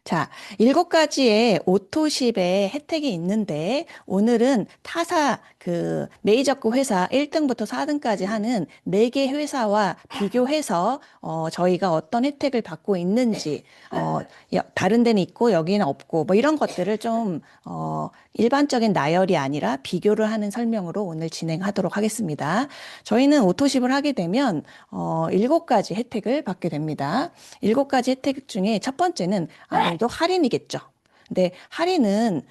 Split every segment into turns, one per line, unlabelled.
자, 7가지의 오토십의 혜택이 있는데, 오늘은 타사 메이저급 회사 1등부터 4등까지 하는 4개 회사와 비교해서, 저희가 어떤 혜택을 받고 있는지, 다른 데는 있고 여기는 없고, 뭐 이런 것들을 좀, 일반적인 나열이 아니라 비교를 하는 설명으로 오늘 진행하도록 하겠습니다. 저희는 오토십을 하게 되면, 7가지 혜택을 받게 됩니다. 7가지 혜택 중에 첫 번째는 아무래도 할인이겠죠. 근데 할인은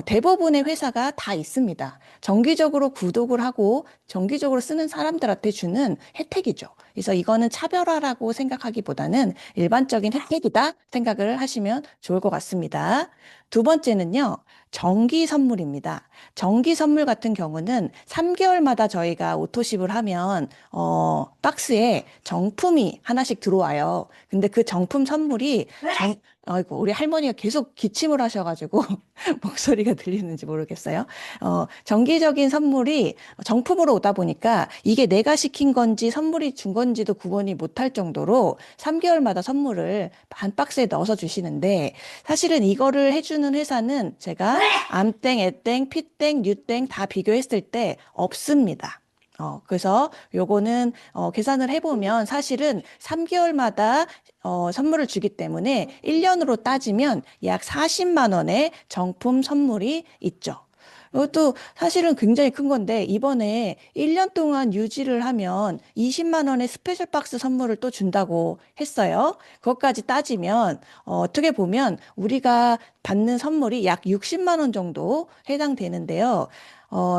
대부분의 회사가 다 있습니다. 정기적으로 구독을 하고 정기적으로 쓰는 사람들한테 주는 혜택이죠. 그래서 이거는 차별화라고 생각하기보다는 일반적인 혜택이다 생각을 하시면 좋을 것 같습니다. 두 번째는요, 정기 선물입니다. 정기 선물 같은 경우는 3개월마다 저희가 오토십을 하면 박스에 정품이 하나씩 들어와요. 근데 그 정품 선물이 아이고, 우리 할머니가 계속 기침을 하셔가지고 목소리가 들리는지 모르겠어요. 정기적인 선물이 정품으로 오다 보니까 이게 내가 시킨 건지 선물이 준 건지도 구분이 못할 정도로 3개월마다 선물을 한 박스에 넣어서 주시는데 사실은 이거를 해주는 회사는 제가 암땡, 애땡, 피땡, 뉴땡 다 비교했을 때 없습니다. 그래서 요거는, 계산을 해보면 사실은 3개월마다 선물을 주기 때문에 1년으로 따지면 약 40만 원의 정품 선물이 있죠. 이것도 사실은 굉장히 큰 건데 이번에 1년 동안 유지를 하면 20만 원의 스페셜 박스 선물을 또 준다고 했어요. 그것까지 따지면 어떻게 보면 우리가 받는 선물이 약 60만 원 정도 해당되는데요.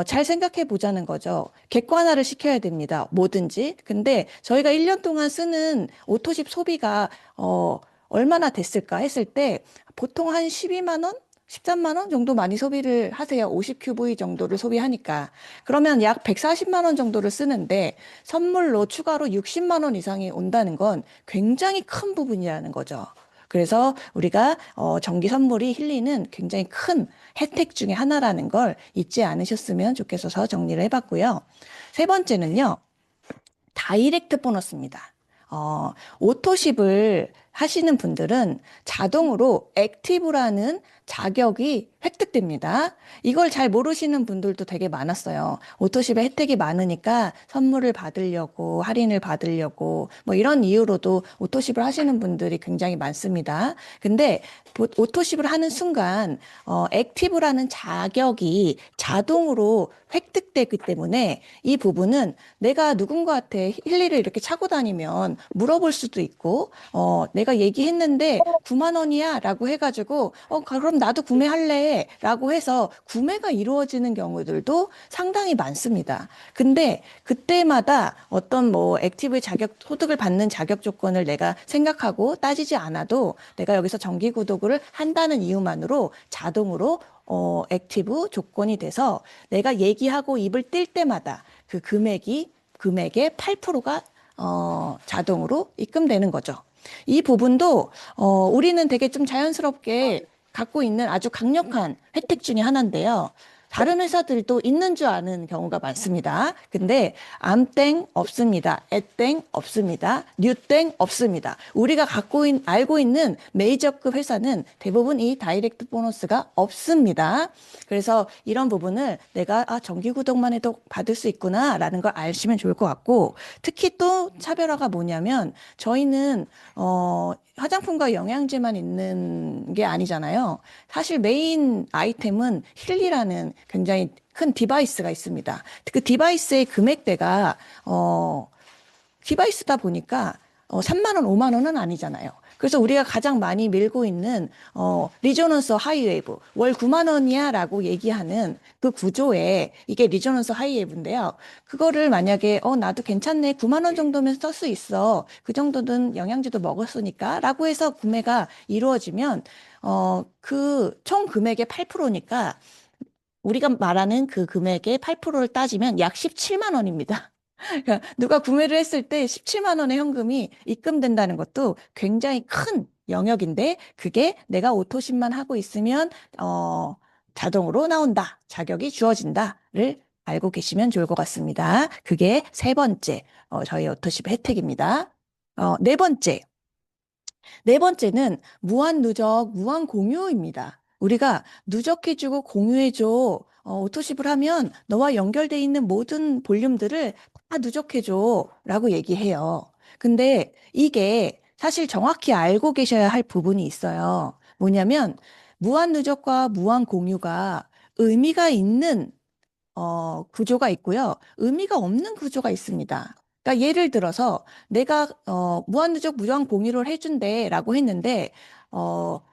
잘 생각해 보자는 거죠. 객관화를 시켜야 됩니다. 뭐든지. 근데 저희가 1년 동안 쓰는 오토십 소비가 얼마나 됐을까 했을 때 보통 한 12만 원? 13만 원 정도 많이 소비를 하세요. 50QV 정도를 소비하니까. 그러면 약 140만 원 정도를 쓰는데 선물로 추가로 60만 원 이상이 온다는 건 굉장히 큰 부분이라는 거죠. 그래서 우리가 정기 선물이 힐리는 굉장히 큰 혜택 중에 하나라는 걸 잊지 않으셨으면 좋겠어서 정리를 해봤고요. 세 번째는요. 다이렉트 보너스입니다. 오토십을 하시는 분들은 자동으로 액티브라는 자격이 획득됩니다. 이걸 잘 모르시는 분들도 되게 많았어요. 오토십에 혜택이 많으니까 선물을 받으려고, 할인을 받으려고, 뭐 이런 이유로도 오토십을 하시는 분들이 굉장히 많습니다. 근데 오토십을 하는 순간, 액티브라는 자격이 자동으로 획득되기 때문에 이 부분은 내가 누군가한테 힐리를 이렇게 차고 다니면 물어볼 수도 있고, 내가 얘기했는데 9만 원이야 라고 해가지고, 그럼 나도 구매할래 라고 해서 구매가 이루어지는 경우들도 상당히 많습니다. 근데 그때마다 어떤 뭐 액티브 자격, 소득을 받는 자격 조건을 내가 생각하고 따지지 않아도 내가 여기서 정기 구독을 한다는 이유만으로 자동으로 액티브 조건이 돼서 내가 얘기하고 입을 띨 때마다 그 금액의 8%가 자동으로 입금되는 거죠. 이 부분도 우리는 되게 좀 자연스럽게 갖고 있는 아주 강력한 혜택 중에 하나인데요. 다른 회사들도 있는 줄 아는 경우가 많습니다. 근데 암땡 없습니다. 애땡 없습니다. 뉴땡 없습니다. 우리가 알고 있는 메이저급 회사는 대부분 이 다이렉트 보너스가 없습니다. 그래서 이런 부분을 내가 정기 구독만 해도 받을 수 있구나라는 걸 아시면 좋을 것 같고 특히 또 차별화가 뭐냐면 저희는 화장품과 영양제만 있는 게 아니잖아요. 사실 메인 아이템은 힐리라는 굉장히 큰 디바이스가 있습니다. 그 디바이스의 금액대가 디바이스다 보니까 3만 원, 5만 원은 아니잖아요. 그래서 우리가 가장 많이 밀고 있는 리조넌스 하이웨이브 월 9만 원이야라고 얘기하는 그 구조에 이게 리조넌스 하이웨이브인데요. 그거를 만약에 나도 괜찮네 9만 원 정도면 쓸 수 있어. 그 정도는 영양제도 먹었으니까라고 해서 구매가 이루어지면 그 총 금액의 8%니까 우리가 말하는 그 금액의 8%를 따지면 약 17만 원입니다. 그러니까 누가 구매를 했을 때 17만 원의 현금이 입금된다는 것도 굉장히 큰 영역인데 그게 내가 오토십만 하고 있으면 자동으로 나온다. 자격이 주어진다를 알고 계시면 좋을 것 같습니다. 그게 세 번째 저희 오토십 혜택입니다. 네 번째 네 번째는 무한 누적, 무한 공유입니다. 우리가 누적해주고 공유해줘. 오토십을 하면 너와 연결돼 있는 모든 볼륨들을 다 누적해줘. 라고 얘기해요. 근데 이게 사실 정확히 알고 계셔야 할 부분이 있어요. 뭐냐면 무한 누적과 무한 공유가 의미가 있는 구조가 있고요. 의미가 없는 구조가 있습니다. 그러니까 예를 들어서 내가 무한누적 무한 공유를 해준대라고 했는데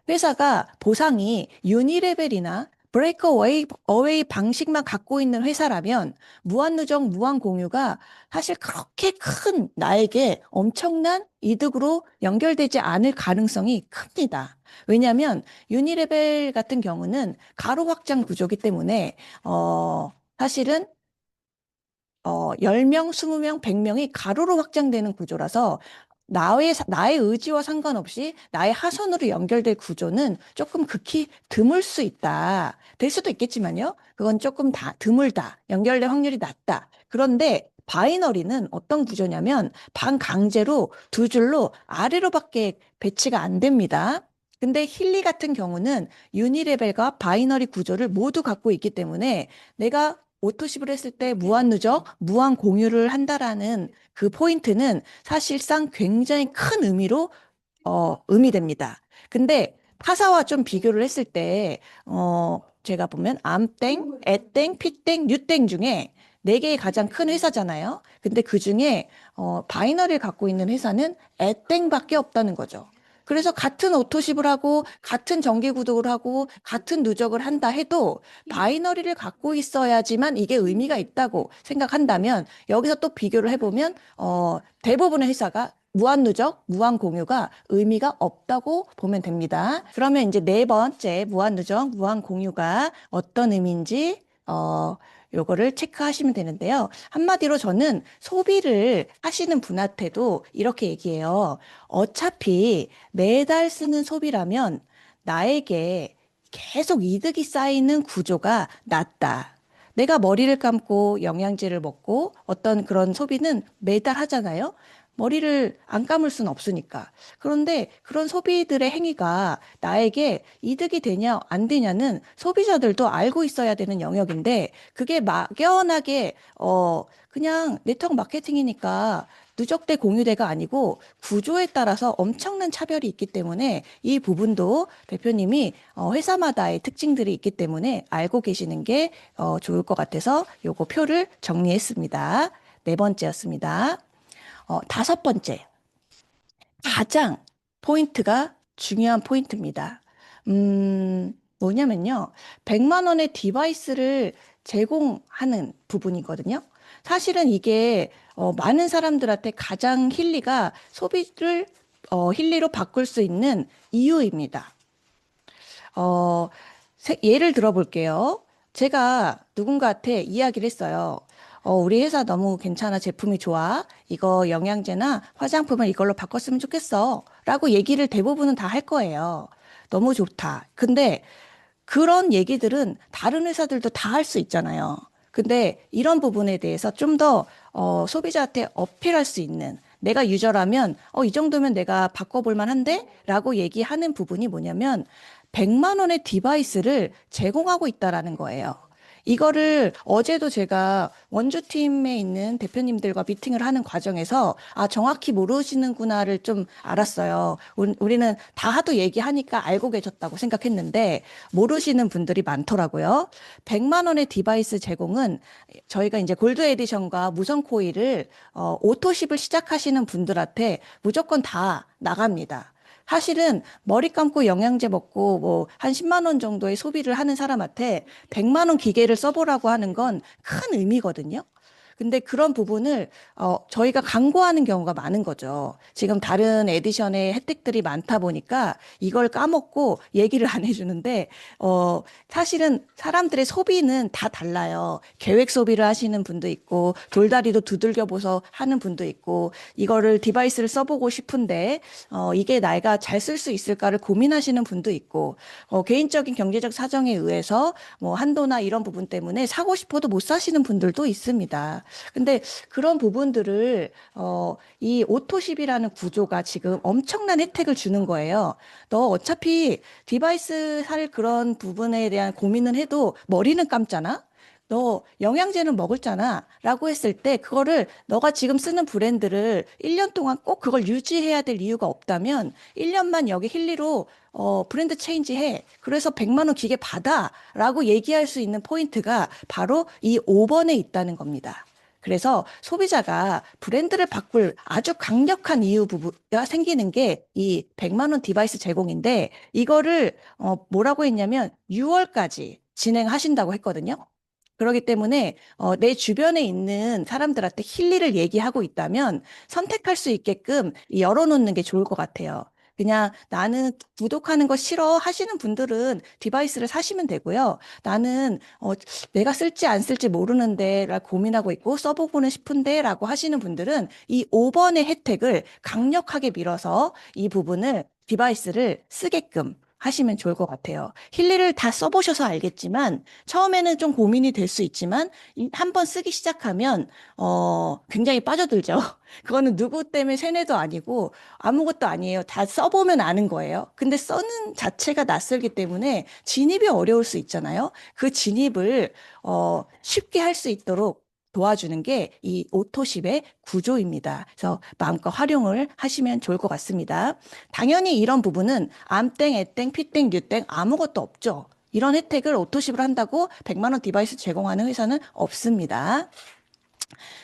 회사가 보상이 유니레벨이나 브레이크 어웨이 방식만 갖고 있는 회사라면 무한누적 무한 공유가 사실 그렇게 큰 나에게 엄청난 이득으로 연결되지 않을 가능성이 큽니다. 왜냐하면 유니레벨 같은 경우는 가로 확장 구조기 때문에 사실은 10명, 20명, 100명이 가로로 확장되는 구조라서 나의 의지와 상관없이 나의 하선으로 연결될 구조는 조금 극히 드물 수 있다. 될 수도 있겠지만요. 그건 조금 드물다. 연결될 확률이 낮다. 그런데 바이너리는 어떤 구조냐면 반강제로 두 줄로 아래로밖에 배치가 안 됩니다. 근데 힐리 같은 경우는 유니레벨과 바이너리 구조를 모두 갖고 있기 때문에 내가 오토십을 했을 때 무한 누적, 무한 공유를 한다라는 그 포인트는 사실상 굉장히 큰 의미로 의미됩니다. 근데 타사와 좀 비교를 했을 때 제가 보면 암땡, 애땡, 피땡, 뉴땡 중에 네 개의 가장 큰 회사잖아요. 근데 그 중에 바이너리를 갖고 있는 회사는 애땡밖에 없다는 거죠. 그래서 같은 오토십을 하고 같은 정기 구독을 하고 같은 누적을 한다 해도 바이너리를 갖고 있어야지만 이게 의미가 있다고 생각한다면 여기서 또 비교를 해보면 대부분의 회사가 무한 누적, 무한 공유가 의미가 없다고 보면 됩니다. 그러면 이제 네 번째 무한 누적, 무한 공유가 어떤 의미인지 요거를 체크하시면 되는데요. 한마디로 저는 소비를 하시는 분한테도 이렇게 얘기해요. 어차피 매달 쓰는 소비라면 나에게 계속 이득이 쌓이는 구조가 낫다. 내가 머리를 감고 영양제를 먹고 어떤 그런 소비는 매달 하잖아요. 머리를 안 감을 수는 없으니까. 그런데 그런 소비들의 행위가 나에게 이득이 되냐, 안 되냐는 소비자들도 알고 있어야 되는 영역인데, 그게 막연하게, 그냥 네트워크 마케팅이니까 누적돼 공유돼가 아니고 구조에 따라서 엄청난 차별이 있기 때문에 이 부분도 대표님이 회사마다의 특징들이 있기 때문에 알고 계시는 게 좋을 것 같아서 요거 표를 정리했습니다. 네 번째였습니다. 다섯 번째, 가장 포인트가 중요한 포인트입니다. 뭐냐면요. 100만 원의 디바이스를 제공하는 부분이거든요. 사실은 이게 많은 사람들한테 가장 힐리가 소비를 힐리로 바꿀 수 있는 이유입니다. 어, 예를 들어볼게요. 제가 누군가한테 이야기를 했어요. 우리 회사 너무 괜찮아. 제품이 좋아. 이거 영양제나 화장품을 이걸로 바꿨으면 좋겠어. 라고 얘기를 대부분은 다 할 거예요. 너무 좋다. 근데 그런 얘기들은 다른 회사들도 다 할 수 있잖아요. 근데 이런 부분에 대해서 좀 더 소비자한테 어필할 수 있는 내가 유저라면 이 정도면 내가 바꿔볼 만한데? 라고 얘기하는 부분이 뭐냐면 100만 원의 디바이스를 제공하고 있다라는 거예요. 이거를 어제도 제가 원주팀에 있는 대표님들과 미팅을 하는 과정에서 정확히 모르시는구나를 좀 알았어요. 우리는 다 하도 얘기하니까 알고 계셨다고 생각했는데 모르시는 분들이 많더라고요. 100만 원의 디바이스 제공은 저희가 이제 골드 에디션과 무선 코일을 오토십을 시작하시는 분들한테 무조건 다 나갑니다. 사실은 머리 감고 영양제 먹고 뭐 한 10만 원 정도의 소비를 하는 사람한테 100만 원 기계를 써보라고 하는 건 큰 의미거든요. 근데 그런 부분을 저희가 광고하는 경우가 많은 거죠. 지금 다른 에디션의 혜택들이 많다 보니까 이걸 까먹고 얘기를 안 해주는데 사실은 사람들의 소비는 다 달라요. 계획 소비를 하시는 분도 있고 돌다리도 두들겨 보서 하는 분도 있고 이거를 디바이스를 써보고 싶은데 이게 내가 잘 쓸 수 있을까를 고민하시는 분도 있고 개인적인 경제적 사정에 의해서 뭐 한도나 이런 부분 때문에 사고 싶어도 못 사시는 분들도 있습니다. 근데 그런 부분들을, 이 오토십이라는 구조가 지금 엄청난 혜택을 주는 거예요. 너 어차피 디바이스 살 그런 부분에 대한 고민은 해도 머리는 감잖아? 너 영양제는 먹을잖아. 라고 했을 때 그거를 너가 지금 쓰는 브랜드를 1년 동안 꼭 그걸 유지해야 될 이유가 없다면 1년만 여기 힐리로 브랜드 체인지 해. 그래서 100만 원 기계 받아. 라고 얘기할 수 있는 포인트가 바로 이 5번에 있다는 겁니다. 그래서 소비자가 브랜드를 바꿀 아주 강력한 이유 부분가 생기는 게 이 100만 원 디바이스 제공인데 이거를 뭐라고 했냐면 6월까지 진행하신다고 했거든요. 그렇기 때문에 내 주변에 있는 사람들한테 힐리를 얘기하고 있다면 선택할 수 있게끔 열어놓는 게 좋을 것 같아요. 그냥 나는 구독하는 거 싫어 하시는 분들은 디바이스를 사시면 되고요. 나는 내가 쓸지 안 쓸지 모르는데 라 고민하고 있고 써보고는 싶은데 라고 하시는 분들은 이 5번의 혜택을 강력하게 밀어서 이 부분을 디바이스를 쓰게끔 하시면 좋을 것 같아요. 힐리를 다 써보셔서 알겠지만 처음에는 좀 고민이 될 수 있지만 한번 쓰기 시작하면 굉장히 빠져들죠. 그거는 누구 때문에 세뇌도 아니고 아무것도 아니에요. 다 써보면 아는 거예요. 근데 써는 자체가 낯설기 때문에 진입이 어려울 수 있잖아요. 그 진입을 쉽게 할 수 있도록 도와주는 게 이 오토십의 구조입니다. 그래서 마음껏 활용을 하시면 좋을 것 같습니다. 당연히 이런 부분은 암땡, 애땡, 피땡, 뉴땡 아무것도 없죠. 이런 혜택을 오토십으로 한다고 100만 원 디바이스 제공하는 회사는 없습니다.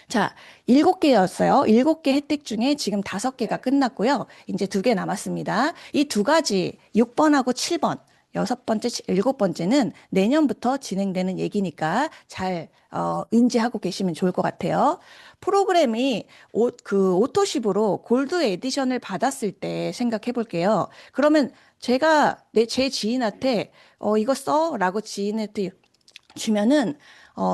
자, 7개였어요. 7개 혜택 중에 지금 5개가 끝났고요. 이제 2개 남았습니다. 이 두 가지 6번하고 7번, 6번째, 7번째는 내년부터 진행되는 얘기니까 잘 인지하고 계시면 좋을 것 같아요. 프로그램이 그 오토십으로 골드 에디션을 받았을 때 생각해 볼게요. 그러면 제가 제 지인한테 이거 써? 라고 지인한테 주면은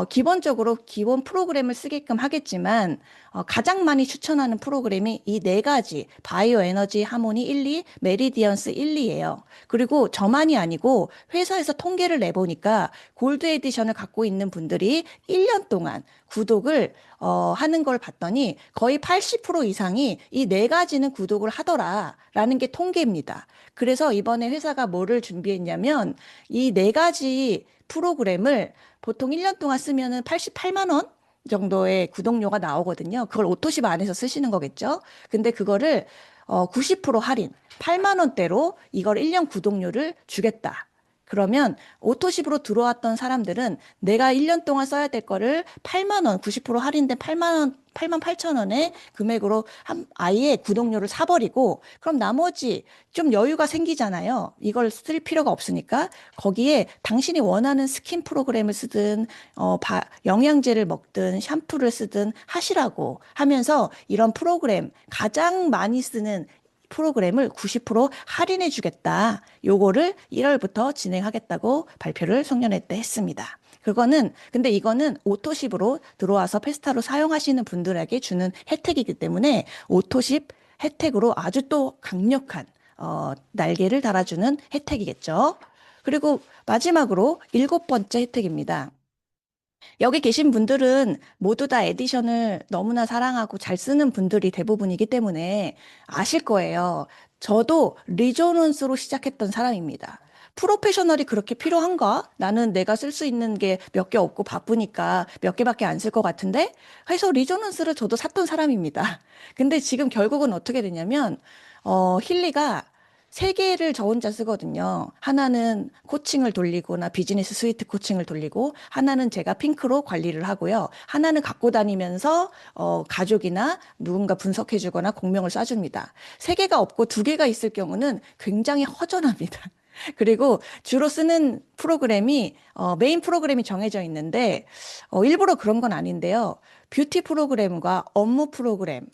기본적으로 기본 프로그램을 쓰게끔 하겠지만 가장 많이 추천하는 프로그램이 이 네 가지 바이오 에너지 하모니 1, 2, 메리디언스 1, 2예요. 그리고 저만이 아니고 회사에서 통계를 내보니까 골드 에디션을 갖고 있는 분들이 1년 동안 구독을 하는 걸 봤더니 거의 80% 이상이 이 네 가지는 구독을 하더라라는 게 통계입니다. 그래서 이번에 회사가 뭐를 준비했냐면 이 네 가지 프로그램을 보통 1년 동안 쓰면은 88만 원 정도의 구독료가 나오거든요. 그걸 오토십 안에서 쓰시는 거겠죠. 근데 그거를 90% 할인, 8만 원대로 이걸 1년 구독료를 주겠다. 그러면 오토십으로 들어왔던 사람들은 내가 1년 동안 써야 될 거를 8만 원, 90% 할인된 8만 원, 8만 8천 원의 금액으로 아예 구독료를 사버리고 그럼 나머지 좀 여유가 생기잖아요. 이걸 쓸 필요가 없으니까 거기에 당신이 원하는 스킨 프로그램을 쓰든 영양제를 먹든 샴푸를 쓰든 하시라고 하면서 이런 프로그램 가장 많이 쓰는 프로그램을 90% 할인해 주겠다. 요거를 1월부터 진행하겠다고 발표를 송년회 때 했습니다. 근데 이거는 오토십으로 들어와서 페스타로 사용하시는 분들에게 주는 혜택이기 때문에 오토십 혜택으로 아주 또 강력한, 날개를 달아주는 혜택이겠죠. 그리고 마지막으로 7번째 혜택입니다. 여기 계신 분들은 모두 다 에디션을 너무나 사랑하고 잘 쓰는 분들이 대부분이기 때문에 아실 거예요. 저도 리조넌스로 시작했던 사람입니다. 프로페셔널이 그렇게 필요한가? 나는 내가 쓸 수 있는 게 몇 개 없고 바쁘니까 몇 개밖에 안 쓸 것 같은데? 해서 리조넌스를 저도 샀던 사람입니다. 근데 지금 결국은 어떻게 되냐면, 힐리가 세 개를 저 혼자 쓰거든요. 하나는 코칭을 돌리거나 비즈니스 스위트 코칭을 돌리고, 하나는 제가 핑크로 관리를 하고요. 하나는 갖고 다니면서, 가족이나 누군가 분석해주거나 공명을 쏴줍니다. 세 개가 없고 두 개가 있을 경우는 굉장히 허전합니다. 그리고 주로 쓰는 프로그램이, 메인 프로그램이 정해져 있는데, 일부러 그런 건 아닌데요. 뷰티 프로그램과 업무 프로그램,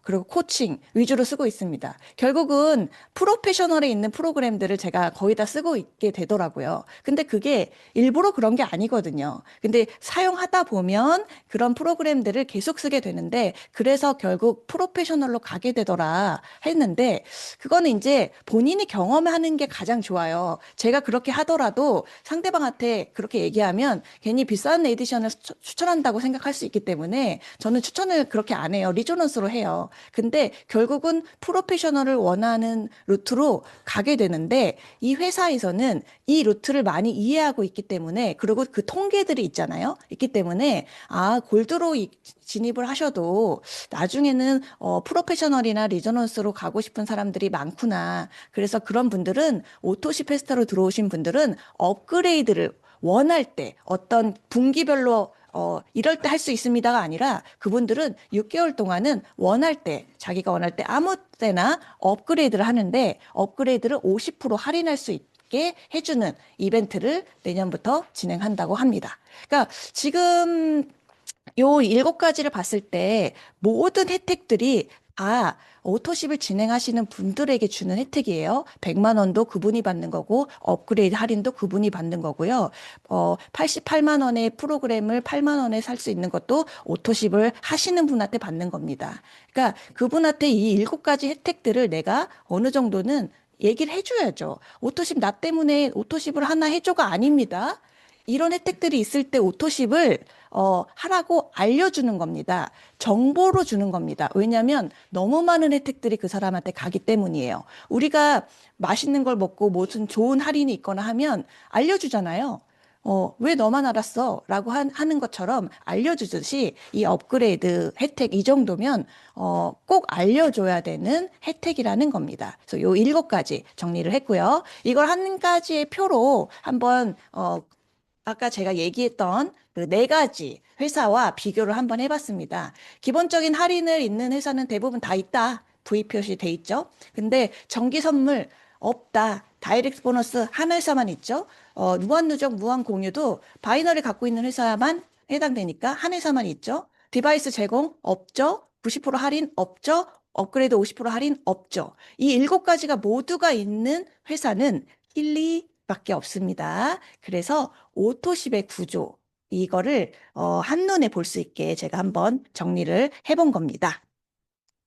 그리고 코칭 위주로 쓰고 있습니다. 결국은 프로페셔널에 있는 프로그램들을 제가 거의 다 쓰고 있게 되더라고요. 근데 그게 일부러 그런 게 아니거든요. 근데 사용하다 보면 그런 프로그램들을 계속 쓰게 되는데, 그래서 결국 프로페셔널로 가게 되더라 했는데, 그거는 이제 본인이 경험하는 게 가장 좋아요. 제가 그렇게 하더라도 상대방한테 그렇게 얘기하면 괜히 비싼 에디션을 추천한다고 생각할 수 있기 때문에 저는 추천을 그렇게 안 해요. 리조넌스로 해요. 근데 결국은 프로페셔널을 원하는 루트로 가게 되는데, 이 회사에서는 이 루트를 많이 이해하고 있기 때문에, 그리고 그 통계들이 있잖아요. 있기 때문에 골드로 진입을 하셔도 나중에는 프로페셔널이나 리저넌스로 가고 싶은 사람들이 많구나. 그래서 그런 분들은, 오토시 페스타로 들어오신 분들은 업그레이드를 원할 때 어떤 분기별로 이럴 때 할 수 있습니다가 아니라, 그분들은 6개월 동안은 원할 때, 자기가 원할 때 아무 때나 업그레이드를 하는데, 업그레이드를 50% 할인할 수 있게 해주는 이벤트를 내년부터 진행한다고 합니다. 그러니까 지금 요 7가지를 봤을 때 모든 혜택들이 다 오토십을 진행하시는 분들에게 주는 혜택이에요. 100만 원도 그분이 받는 거고, 업그레이드 할인도 그분이 받는 거고요. 88만 원의 프로그램을 8만 원에 살 수 있는 것도 오토십을 하시는 분한테 받는 겁니다. 그러니까 그분한테 이 7가지 혜택들을 내가 어느 정도는 얘기를 해줘야죠. 오토십 나 때문에 오토십을 하나 해줘가 아닙니다. 이런 혜택들이 있을 때 오토십을 하라고 알려주는 겁니다. 정보로 주는 겁니다. 왜냐하면 너무 많은 혜택들이 그 사람한테 가기 때문이에요. 우리가 맛있는 걸 먹고 무슨 좋은 할인이 있거나 하면 알려주잖아요. 왜 너만 알았어? 라고 하는 것처럼 알려주듯이, 이 업그레이드 혜택 이 정도면 꼭 알려줘야 되는 혜택이라는 겁니다. 그래서 요 7가지 정리를 했고요. 이걸 한 가지의 표로 한번 아까 제가 얘기했던 그 4가지 회사와 비교를 한번 해봤습니다. 기본적인 할인을 있는 회사는 대부분 다 있다. V 표시 돼 있죠. 근데 정기 선물 없다. 다이렉트 보너스 한 회사만 있죠. 무한 누적, 무한 공유도 바이너리 갖고 있는 회사만 해당되니까 한 회사만 있죠. 디바이스 제공 없죠. 90% 할인 없죠. 업그레이드 50% 할인 없죠. 이 7가지가 모두가 있는 회사는 힐리밖에 없습니다. 그래서 오토십의 구조, 이거를 한눈에 볼 수 있게 제가 한번 정리를 해본 겁니다.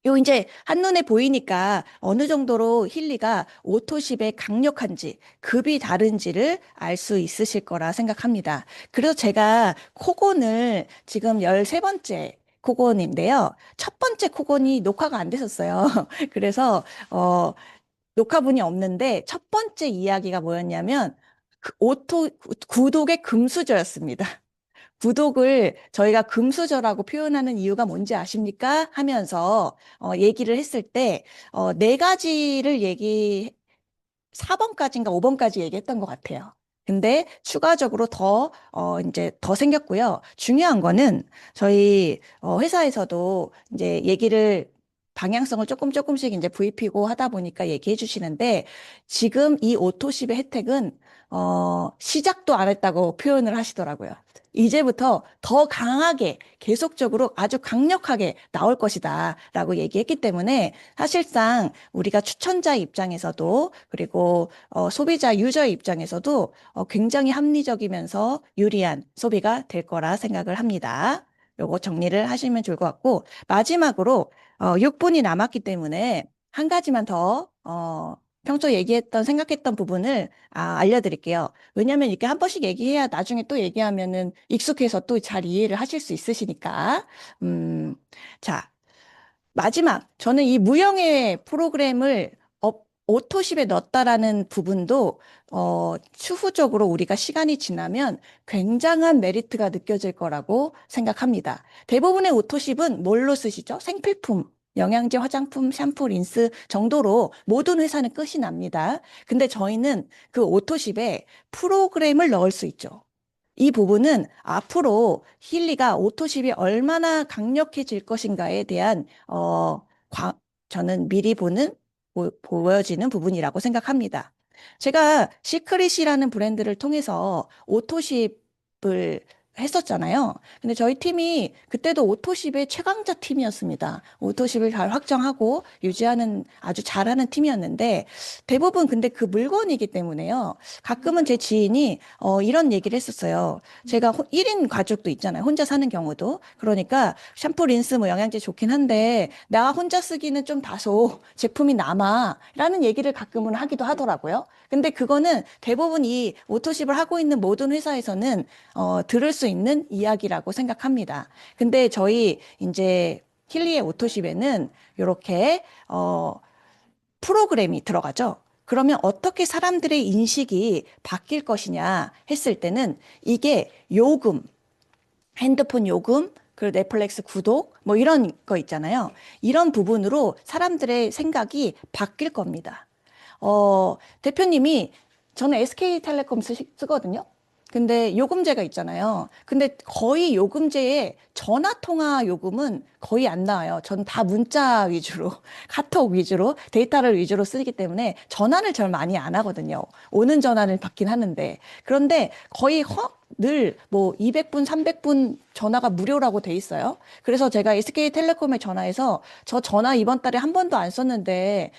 요 이제 한눈에 보이니까 어느 정도로 힐리가 오토십에 강력한지, 급이 다른지를 알 수 있으실 거라 생각합니다. 그래서 제가 코곤을 지금 13번째 코곤인데요. 첫 번째 코곤이 녹화가 안 됐었어요. 그래서 녹화분이 없는데, 첫 번째 이야기가 뭐였냐면 그 구독의 금수저였습니다. 구독을 저희가 금수저라고 표현하는 이유가 뭔지 아십니까? 하면서 얘기를 했을 때 4가지를 4번까지인가 5번까지 얘기했던 것 같아요. 근데 추가적으로 이제 더 생겼고요. 중요한 거는 저희 회사에서도 이제 얘기를, 방향성을 조금씩 이제 브이피고 하다 보니까 얘기해 주시는데, 지금 이 오토십의 혜택은 시작도 안 했다고 표현을 하시더라고요. 이제부터 더 강하게, 계속적으로 아주 강력하게 나올 것이다 라고 얘기했기 때문에, 사실상 우리가 추천자 입장에서도, 그리고 소비자 유저의 입장에서도 굉장히 합리적이면서 유리한 소비가 될 거라 생각을 합니다. 요거 정리를 하시면 좋을 것 같고, 마지막으로 6분이 남았기 때문에 한 가지만 더 평소 얘기했던, 생각했던 부분을 알려드릴게요. 왜냐하면 이렇게 한 번씩 얘기해야 나중에 또 얘기하면은 익숙해서 또 잘 이해를 하실 수 있으시니까. 음, 자, 마지막, 저는 이 무형의 프로그램을 오토십에 넣었다라는 부분도 추후적으로 우리가 시간이 지나면 굉장한 메리트가 느껴질 거라고 생각합니다. 대부분의 오토십은 뭘로 쓰시죠? 생필품, 영양제, 화장품, 샴푸, 린스 정도로 모든 회사는 끝이 납니다. 근데 저희는 그 오토십에 프로그램을 넣을 수 있죠. 이 부분은 앞으로 힐리가 오토십이 얼마나 강력해질 것인가에 대한 저는 미리 보여지는 부분이라고 생각합니다. 제가 시크릿이라는 브랜드를 통해서 오토십을 했었잖아요. 근데 저희 팀이 그때도 오토십의 최강자 팀이었습니다. 오토십을 잘 확정하고 유지하는 아주 잘하는 팀이었는데 대부분 근데 그 물건이기 때문에요. 가끔은 제 지인이 이런 얘기를 했었어요. 제가 1인 가족도 있잖아요. 혼자 사는 경우도. 그러니까 샴푸, 린스, 뭐 영양제 좋긴 한데 나 혼자 쓰기는 좀 다소 제품이 남아 라는 얘기를 가끔은 하기도 하더라고요. 근데 그거는 대부분 이 오토십을 하고 있는 모든 회사에서는 들을 수 있는 이야기라고 생각합니다. 근데 저희 이제 힐리의 오토십에는 이렇게 프로그램이 들어가죠. 그러면 어떻게 사람들의 인식이 바뀔 것이냐 했을 때는 이게 요금, 핸드폰 요금, 그리고 넷플릭스 구독, 뭐 이런 거 있잖아요. 이런 부분으로 사람들의 생각이 바뀔 겁니다. 대표님이 저는 SK텔레콤 쓰거든요. 근데 요금제가 있잖아요. 근데 거의 요금제에 전화 통화 요금은 거의 안 나와요. 전 다 문자 위주로, 카톡 위주로, 데이터를 위주로 쓰기 때문에 전화를 잘 많이 안 하거든요. 오는 전화를 받긴 하는데. 그런데 거의 늘 뭐 200분, 300분 전화가 무료라고 돼 있어요. 그래서 제가 SK텔레콤에 전화해서 저 전화 이번 달에 한 번도 안 썼는데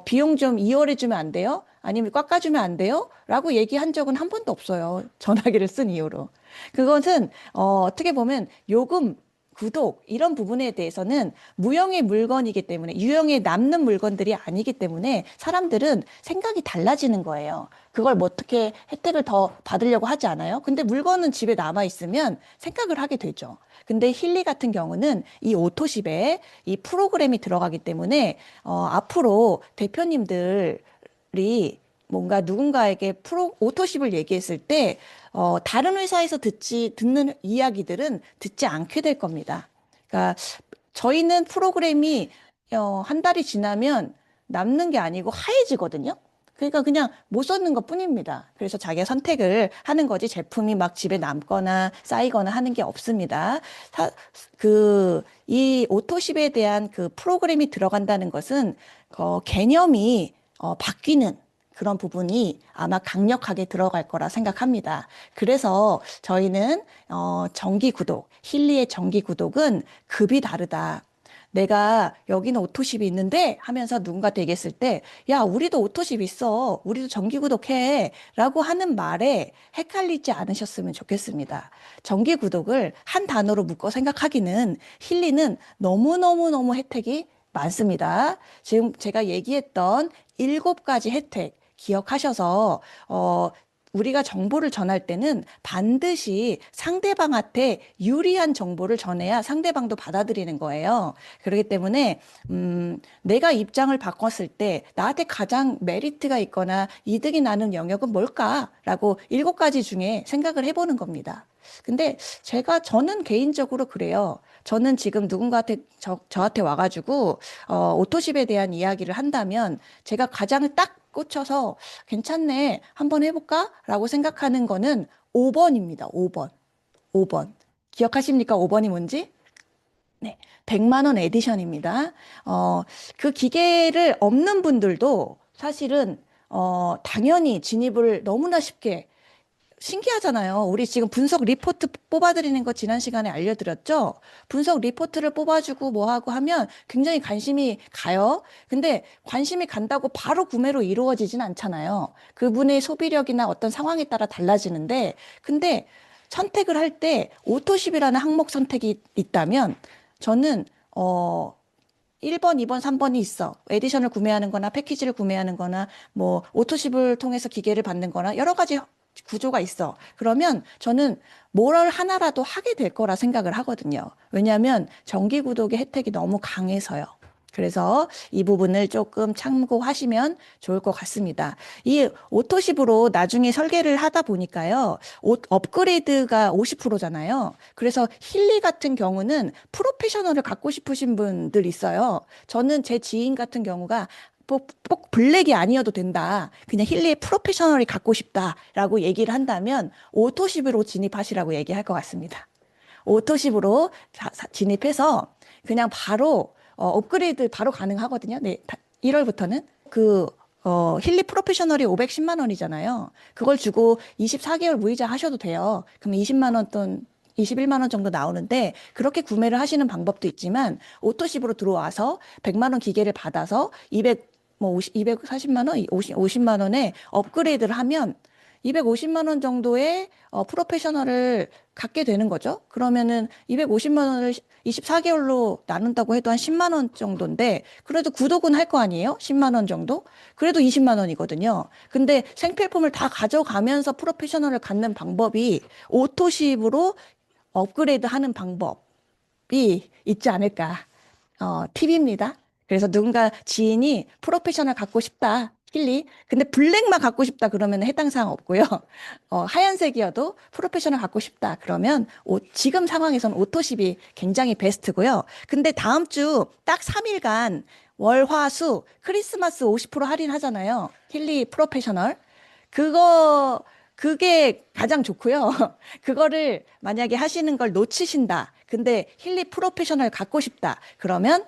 비용 좀 2월에 주면 안 돼요? 아니면 깎아주면 안 돼요? 라고 얘기한 적은 한 번도 없어요. 전화기를 쓴 이후로. 그것은 어떻게 보면 요금 구독 이런 부분에 대해서는 무형의 물건이기 때문에 유형에 남는 물건들이 아니기 때문에 사람들은 생각이 달라지는 거예요. 그걸 뭐 어떻게 혜택을 더 받으려고 하지 않아요? 근데 물건은 집에 남아 있으면 생각을 하게 되죠. 근데 힐리 같은 경우는 이 오토십에 이 프로그램이 들어가기 때문에 앞으로 대표님들이 뭔가 누군가에게 오토십을 얘기했을 때, 다른 회사에서 듣는 이야기들은 듣지 않게 될 겁니다. 그러니까 저희는 프로그램이, 한 달이 지나면 남는 게 아니고 하얘지거든요. 그러니까 그냥 못 썼는 것 뿐입니다. 그래서 자기가 선택을 하는 거지 제품이 막 집에 남거나 쌓이거나 하는 게 없습니다. 이 오토십에 대한 그 프로그램이 들어간다는 것은, 개념이, 바뀌는 그런 부분이 아마 강력하게 들어갈 거라 생각합니다. 그래서 저희는 정기 구독, 힐리의 정기 구독은 급이 다르다. 내가 여기는 오토십이 있는데 하면서 누군가한테 얘기했을 때, 야, 우리도 오토십 있어. 우리도 정기 구독해. 라고 하는 말에 헷갈리지 않으셨으면 좋겠습니다. 정기 구독을 한 단어로 묶어 생각하기는 힐리는 너무너무너무 혜택이 많습니다. 지금 제가 얘기했던 7가지 혜택 기억하셔서, 우리가 정보를 전할 때는 반드시 상대방한테 유리한 정보를 전해야 상대방도 받아들이는 거예요. 그렇기 때문에, 내가 입장을 바꿨을 때 나한테 가장 메리트가 있거나 이득이 나는 영역은 뭘까라고 7가지 중에 생각을 해보는 겁니다. 근데 저는 개인적으로 그래요. 저는 지금 누군가한테, 저한테 와가지고, 오토십에 대한 이야기를 한다면 제가 가장 딱 꽂혀서 괜찮네. 한번 해볼까? 라고 생각하는 거는 5번입니다. 5번. 5번. 기억하십니까? 5번이 뭔지? 네. 100만 원 에디션입니다. 그 기계를 없는 분들도 사실은, 당연히 진입을 너무나 쉽게 신기하잖아요. 우리 지금 분석 리포트 뽑아드리는 거 지난 시간에 알려드렸죠? 분석 리포트를 뽑아주고 뭐 하고 하면 굉장히 관심이 가요. 근데 관심이 간다고 바로 구매로 이루어지진 않잖아요. 그분의 소비력이나 어떤 상황에 따라 달라지는데, 근데 선택을 할 때 오토십이라는 항목 선택이 있다면 저는, 1번, 2번, 3번이 있어. 에디션을 구매하는 거나 패키지를 구매하는 거나 뭐 오토십을 통해서 기계를 받는 거나 여러 가지 구조가 있어. 그러면 저는 뭘 하나라도 하게 될 거라 생각을 하거든요. 왜냐하면 정기 구독의 혜택이 너무 강해서요. 그래서 이 부분을 조금 참고하시면 좋을 것 같습니다. 이 오토십으로 나중에 설계를 하다 보니까요, 업그레이드가 50%잖아요. 그래서 힐리 같은 경우는 프로페셔널을 갖고 싶으신 분들 있어요. 저는 제 지인 같은 경우가 꼭 블랙이 아니어도 된다. 그냥 힐리의 프로페셔널이 갖고 싶다라고 얘기를 한다면 오토십으로 진입하시라고 얘기할 것 같습니다. 오토십으로 진입해서 그냥 바로 업그레이드 바로 가능하거든요. 네, 1월부터는 그 힐리 프로페셔널이 510만 원이잖아요. 그걸 주고 24개월 무이자 하셔도 돼요. 그럼 20만 원 돈, 21만 원 정도 나오는데 그렇게 구매를 하시는 방법도 있지만 오토십으로 들어와서 100만 원 기계를 받아서 240만 원, 50만 원에 업그레이드를 하면 250만 원 정도의 프로페셔널을 갖게 되는 거죠. 그러면은 250만 원을 24개월로 나눈다고 해도 한 10만 원 정도인데 그래도 구독은 할 거 아니에요? 10만 원 정도? 그래도 20만 원이거든요. 근데 생필품을 다 가져가면서 프로페셔널을 갖는 방법이 오토십으로 업그레이드 하는 방법이 있지 않을까. 팁입니다. 그래서 누군가 지인이 프로페셔널 갖고 싶다. 힐리. 근데 블랙만 갖고 싶다 그러면 해당 사항 없고요. 하얀색이어도 프로페셔널 갖고 싶다 그러면 지금 상황에서는 오토십이 굉장히 베스트고요. 근데 다음 주 딱 3일간 월, 화, 수 크리스마스 50% 할인하잖아요. 힐리 프로페셔널. 그게 가장 좋고요. 그거를 만약에 하시는 걸 놓치신다. 근데 힐리 프로페셔널 갖고 싶다. 그러면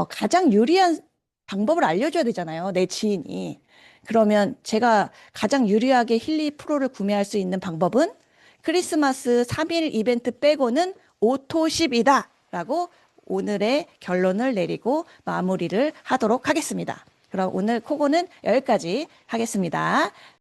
가장 유리한 방법을 알려줘야 되잖아요. 내 지인이. 그러면 제가 가장 유리하게 힐리 프로를 구매할 수 있는 방법은 크리스마스 3일 이벤트 빼고는 오토십이다. 라고 오늘의 결론을 내리고 마무리를 하도록 하겠습니다. 그럼 오늘 코고는 여기까지 하겠습니다.